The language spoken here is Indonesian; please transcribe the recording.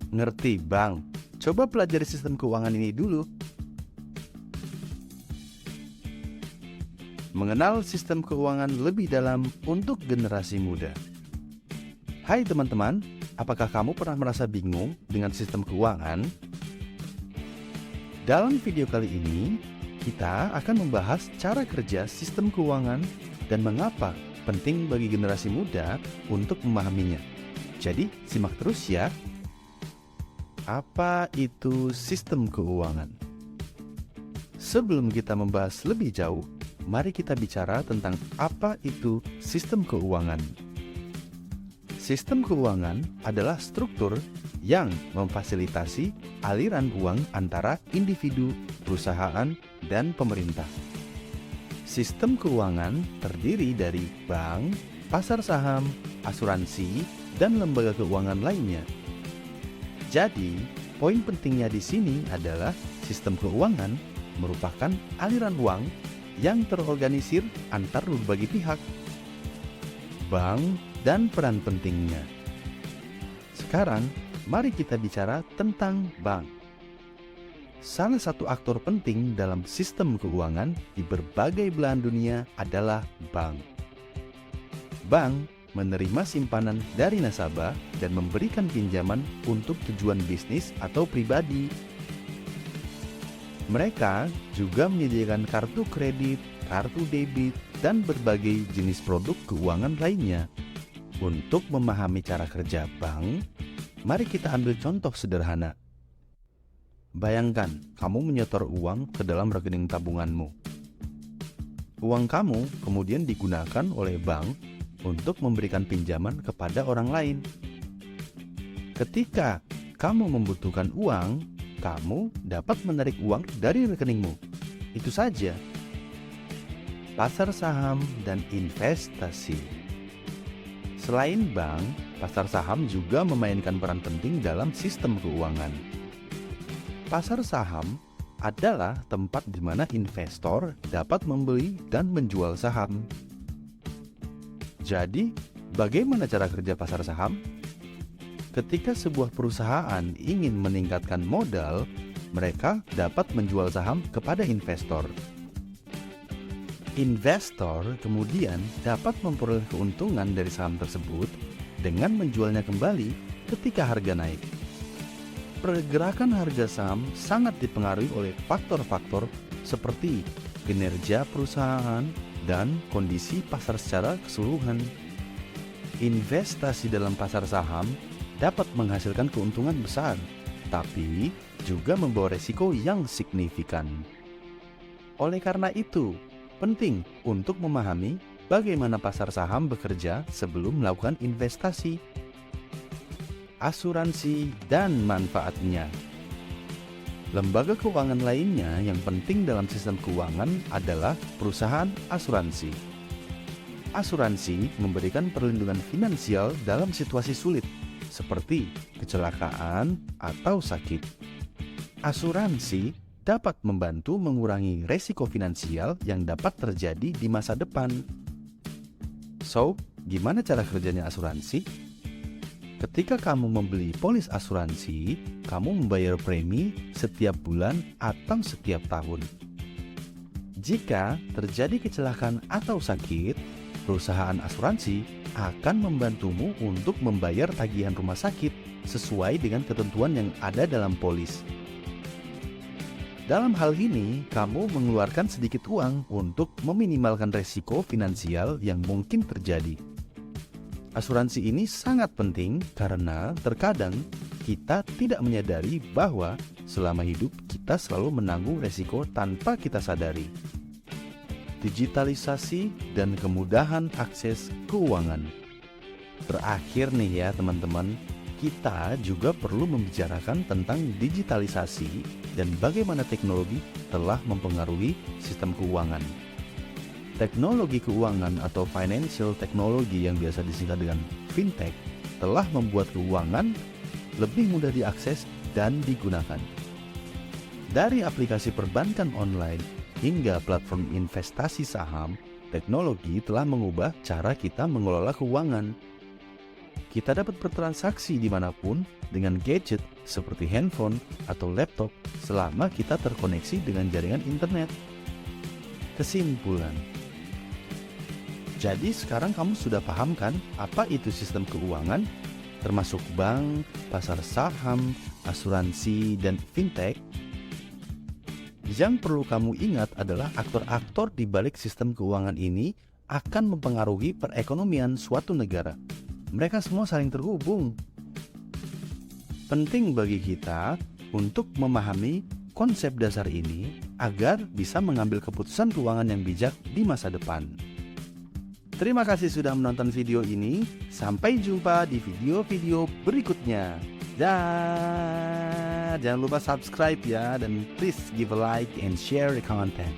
Ngerti, Bang? Coba pelajari sistem keuangan ini dulu. Mengenal sistem keuangan lebih dalam untuk generasi muda. Hai teman-teman, apakah kamu pernah merasa bingung dengan sistem keuangan? Dalam video kali ini, kita akan membahas cara kerja sistem keuangan dan mengapa penting bagi generasi muda untuk memahaminya. Jadi, simak terus ya. Apa itu sistem keuangan? Sebelum kita membahas lebih jauh, mari kita bicara tentang apa itu sistem keuangan. Sistem keuangan adalah struktur yang memfasilitasi aliran uang antara individu, perusahaan, dan pemerintah. Sistem keuangan terdiri dari bank, pasar saham, asuransi, dan lembaga keuangan lainnya. Jadi, poin pentingnya di sini adalah sistem keuangan merupakan aliran uang yang terorganisir antar berbagai pihak. Bank dan peran pentingnya. Sekarang, mari kita bicara tentang bank. Salah satu aktor penting dalam sistem keuangan di berbagai belahan dunia adalah bank. Bank menerima simpanan dari nasabah dan memberikan pinjaman untuk tujuan bisnis atau pribadi. Mereka juga menyediakan kartu kredit, kartu debit, dan berbagai jenis produk keuangan lainnya. Untuk memahami cara kerja bank, mari kita ambil contoh sederhana. Bayangkan, kamu menyetor uang ke dalam rekening tabunganmu. Uang kamu kemudian digunakan oleh bank untuk memberikan pinjaman kepada orang lain. Ketika kamu membutuhkan uang, kamu dapat menarik uang dari rekeningmu. Itu saja. Pasar saham dan investasi. Selain bank, pasar saham juga memainkan peran penting dalam sistem keuangan. Pasar saham adalah tempat di mana investor dapat membeli dan menjual saham. Jadi, bagaimana cara kerja pasar saham? Ketika sebuah perusahaan ingin meningkatkan modal, mereka dapat menjual saham kepada investor. Investor kemudian dapat memperoleh keuntungan dari saham tersebut dengan menjualnya kembali ketika harga naik. Pergerakan harga saham sangat dipengaruhi oleh faktor-faktor seperti kinerja perusahaan dan kondisi pasar secara keseluruhan. Investasi dalam pasar saham dapat menghasilkan keuntungan besar, tapi juga membawa resiko yang signifikan. Oleh karena itu, penting untuk memahami bagaimana pasar saham bekerja sebelum melakukan investasi. Asuransi dan manfaatnya. Lembaga keuangan lainnya yang penting dalam sistem keuangan adalah perusahaan asuransi. Asuransi memberikan perlindungan finansial dalam situasi sulit, seperti kecelakaan atau sakit. Asuransi dapat membantu mengurangi resiko finansial yang dapat terjadi di masa depan. So, gimana cara kerjanya asuransi? Ketika kamu membeli polis asuransi, kamu membayar premi setiap bulan atau setiap tahun. Jika terjadi kecelakaan atau sakit, perusahaan asuransi akan membantumu untuk membayar tagihan rumah sakit sesuai dengan ketentuan yang ada dalam polis. Dalam hal ini, kamu mengeluarkan sedikit uang untuk meminimalkan resiko finansial yang mungkin terjadi. Asuransi ini sangat penting karena terkadang kita tidak menyadari bahwa selama hidup kita selalu menanggung resiko tanpa kita sadari. Digitalisasi dan kemudahan akses keuangan. Terakhir nih ya teman-teman, kita juga perlu membicarakan tentang digitalisasi dan bagaimana teknologi telah mempengaruhi sistem keuangan. Teknologi keuangan atau financial technology yang biasa disingkat dengan fintech telah membuat keuangan lebih mudah diakses dan digunakan. Dari aplikasi perbankan online hingga platform investasi saham, teknologi telah mengubah cara kita mengelola keuangan. Kita dapat bertransaksi dimanapun dengan gadget seperti handphone atau laptop selama kita terkoneksi dengan jaringan internet. Kesimpulan. Jadi sekarang kamu sudah paham kan apa itu sistem keuangan, termasuk bank, pasar saham, asuransi, dan fintech? Yang perlu kamu ingat adalah aktor-aktor di balik sistem keuangan ini akan mempengaruhi perekonomian suatu negara. Mereka semua saling terhubung. Penting bagi kita untuk memahami konsep dasar ini agar bisa mengambil keputusan keuangan yang bijak di masa depan. Terima kasih sudah menonton video ini. Sampai jumpa di video-video berikutnya. Dan jangan lupa subscribe ya, dan please give a like and share the content.